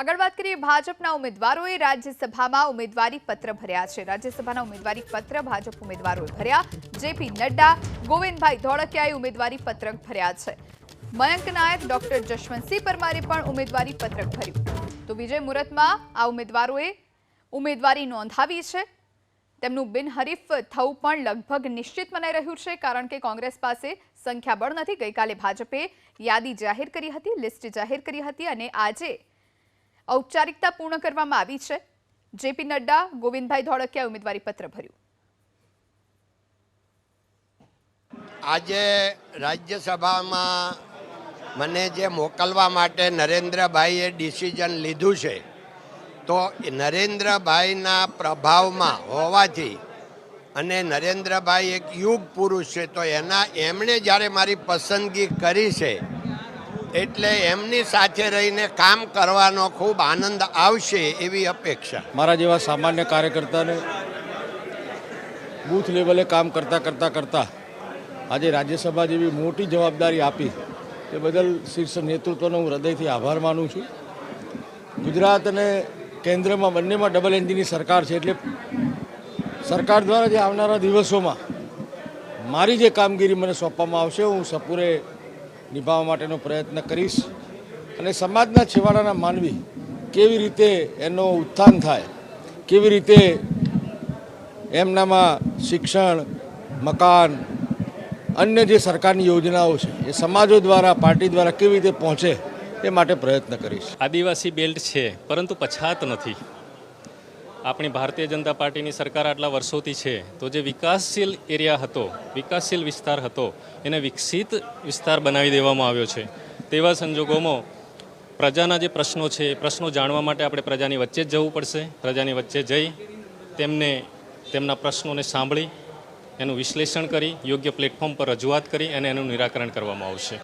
આગળ વાત કરીએ ભાજપના ઉમેદવારોએ રાજ્યસભામાં ઉમેદવારી પત્ર ભર્યા છે। રાજ્યસભાના ઉમેદવારી પત્ર ભાજપ ઉમેદવારોએ ભર્યા। જેપી નડ્ડા, ગોવિંદભાઈ ધોળકિયાએ ઉમેદવારી પત્રક ભર્યા છે। મયંક નાયક, ડોક્ટર જશવંતસિંહ પરમારે પણ ઉમેદવારી પત્રક ભર્યું। તો વિજય મુહૂર્તમાં આ ઉમેદવારોએ ઉમેદવારી નોંધાવી છે। તેમનું બિનહરીફ થવું પણ લગભગ નિશ્ચિત મનાઈ રહ્યું છે, કારણ કે કોંગ્રેસ પાસે સંખ્યાબળ નથી। ગઈકાલે ભાજપે યાદી જાહેર કરી હતી, લિસ્ટ જાહેર કરી હતી અને આજે औपचारिकता पूर्ण करवामां आवी छे। जेपी नड्डा, गोविंदभाई धोळकियाए उमेदवारी पत्र भर्યું। आज राज्यसभा मने जे मोकलवा माटे नरेन्द्रभाईए डिसिजन लीधुं छे, तो नरेन्द्रभाईना प्रभावमां होवाथी अने नरेन्द्रभाई एक युग पुरुष छे, तो एमणे ज्यारे मारी पसंदगी करी छे એટલે એમની સાથે રહીને કામ કરવાનો ખૂબ આનંદ આવશે એવી અપેક્ષા। મારા જેવા સામાન્ય કાર્યકર્તાને બૂથ લેવલે કામ કરતા આજે રાજ્યસભા જેવી મોટી જવાબદારી આપી તે બદલ શીર્ષ નેતૃત્વનો હું હૃદયથી આભાર માનું છું। ગુજરાત અને કેન્દ્રમાં બંનેમાં ડબલ એન્જિનની સરકાર છે, એટલે સરકાર દ્વારા જે આવનારા દિવસોમાં મારી જે કામગીરી મને સોંપવામાં આવશે હું સપૂરે નિભાવવા માટેનો પ્રયત્ન કરીશ અને સમાજના છેવાડાના માનવી કેવી રીતે એનો ઉત્થાન થાય, કેવી રીતે એમનામાં શિક્ષણ, મકાન, અન્ય જે સરકારની યોજનાઓ છે એ સમાજો દ્વારા, પાર્ટી દ્વારા કેવી રીતે પહોંચે એ માટે પ્રયત્ન કરીશ। આદિવાસી બેલ્ટ છે પરંતુ પછાત નથી। આપણી ભારતીય જનતા પાર્ટીની સરકાર આટલા વર્ષોથી છે, તો જે વિકાસશીલ એરિયા હતો, વિકાસશીલ વિસ્તાર હતો, એને વિકસિત વિસ્તાર બનાવી દેવામાં આવ્યો છે। તેવા સંજોગોમાં પ્રજાના જે પ્રશ્નો છે એ પ્રશ્નો જાણવા માટે આપણે પ્રજાની વચ્ચે જ જવું પડશે। પ્રજાની વચ્ચે જઈ તેમના પ્રશ્નોને સાંભળી એનું વિશ્લેષણ કરી યોગ્ય પ્લેટફોર્મ પર રજૂઆત કરી અને એનું નિરાકરણ કરવામાં આવશે।